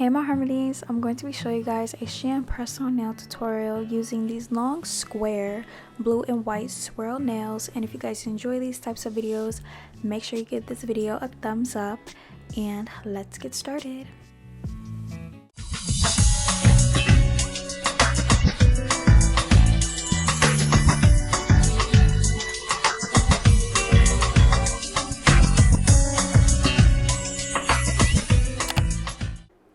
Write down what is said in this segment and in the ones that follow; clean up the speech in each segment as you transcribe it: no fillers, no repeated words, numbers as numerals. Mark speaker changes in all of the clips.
Speaker 1: Hey my harmonies, I'm going to be showing you guys a Shein press-on nail tutorial using these long square blue and white swirl nails. And if you guys enjoy these types of videos, make sure you give this video a thumbs up and let's get started.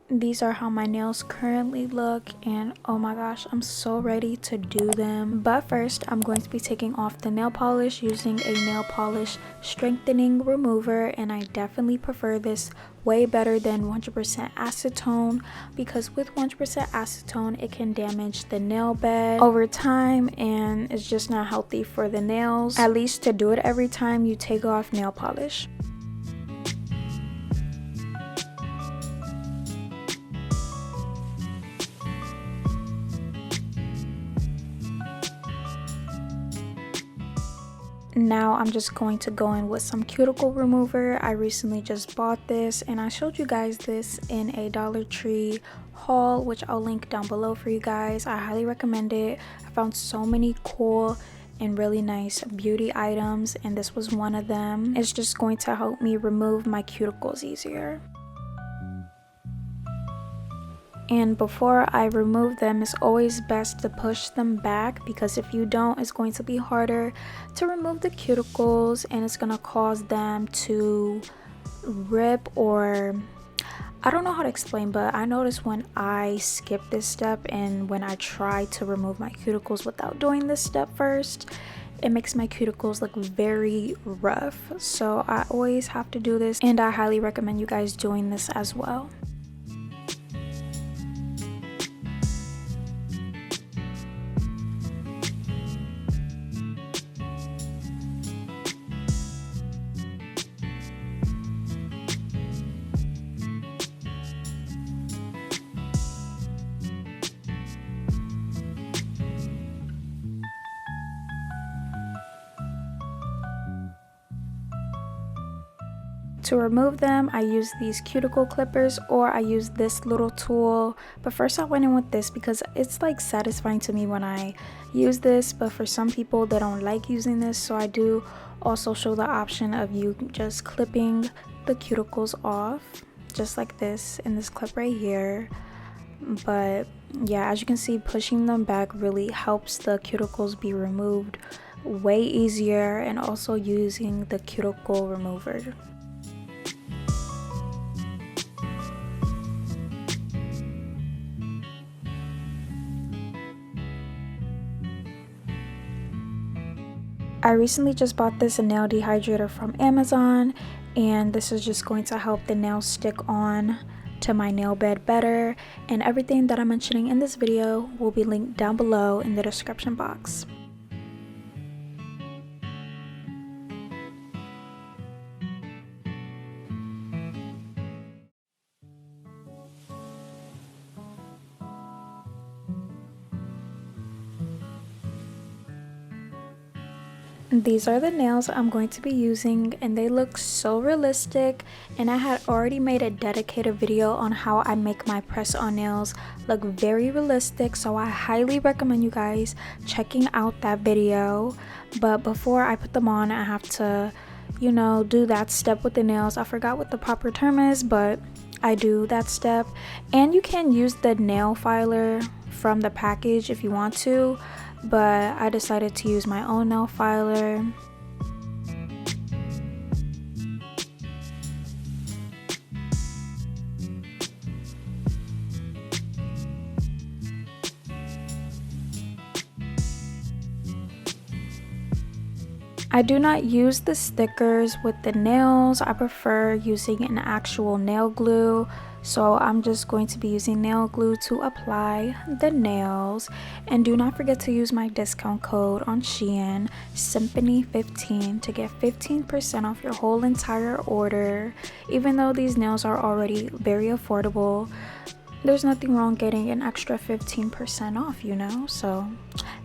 Speaker 1: These are how my nails currently look, and oh my gosh, I'm so ready to do them. But first, I'm going to be taking off the nail polish using a nail polish strengthening remover, and I definitely prefer this way better than 100% acetone, because with 100% acetone it can damage the nail bed over time and it's just not healthy for the nails, at least to do it every time you take off nail polish. Now I'm just going to go in with some cuticle remover. I recently just bought this and I showed you guys this in a Dollar Tree haul, which I'll link down below for you guys. I highly recommend it. I found so many cool and really nice beauty items and this was one of them. It's just going to help me remove my cuticles easier. And before I remove them, it's always best to push them back, because if you don't, it's going to be harder to remove the cuticles and it's going to cause them to rip, or I don't know how to explain, but I notice when I skip this step and when I try to remove my cuticles without doing this step first, it makes my cuticles look very rough. So I always have to do this, and I highly recommend you guys doing this as well. To remove them, I use these cuticle clippers or I use this little tool, but first I went in with this because it's like satisfying to me when I use this, but for some people they don't like using this, so I do also show the option of you just clipping the cuticles off just like this in this clip right here. But yeah, as you can see, pushing them back really helps the cuticles be removed way easier, and also using the cuticle remover. I recently just bought this nail dehydrator from Amazon, and this is just going to help the nails stick on to my nail bed better, and everything that I'm mentioning in this video will be linked down below in the description box. These are the nails I'm going to be using, and they look so realistic, and I had already made a dedicated video on how I make my press-on nails look very realistic, so I highly recommend you guys checking out that video. But before I put them on, I have to, you know, do that step with the nails. I forgot what the proper term is, but I do that step. And you can use the nail filer from the package if you want to, but I decided to use my own nail filer. I do not use the stickers with the nails. I prefer using an actual nail glue. So I'm just going to be using nail glue to apply the nails. And do not forget to use my discount code on Shein, Symphony 15, to get 15% off your whole entire order. Even though these nails are already very affordable, there's nothing wrong getting an extra 15% off, you know? So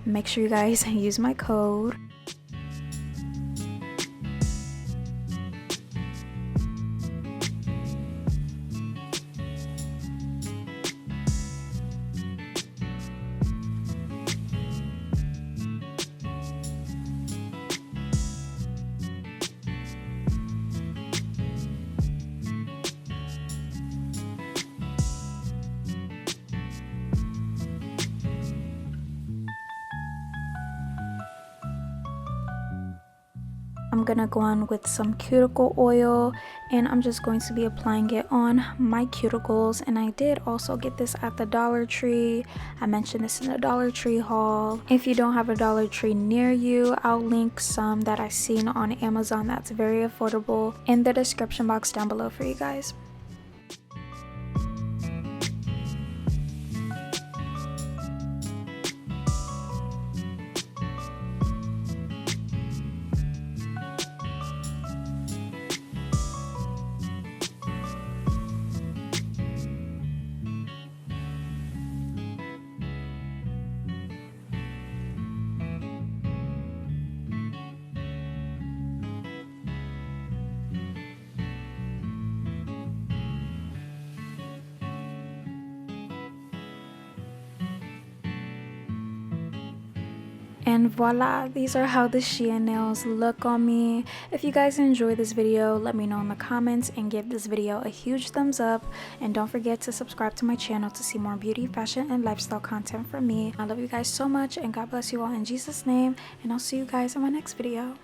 Speaker 1: make sure you guys use my code. I'm gonna go on with some cuticle oil, and I'm just going to be applying it on my cuticles. And I did also get this at the Dollar Tree. I mentioned this in the Dollar Tree haul. If you don't have a Dollar Tree near you, I'll link some that I've seen on Amazon that's very affordable in the description box down below for you guys. And voila, these are how the Shein nails look on me. If you guys enjoyed this video, let me know in the comments and give this video a huge thumbs up. And don't forget to subscribe to my channel to see more beauty, fashion, and lifestyle content from me. I love you guys so much, and God bless you all in Jesus' name. And I'll see you guys in my next video.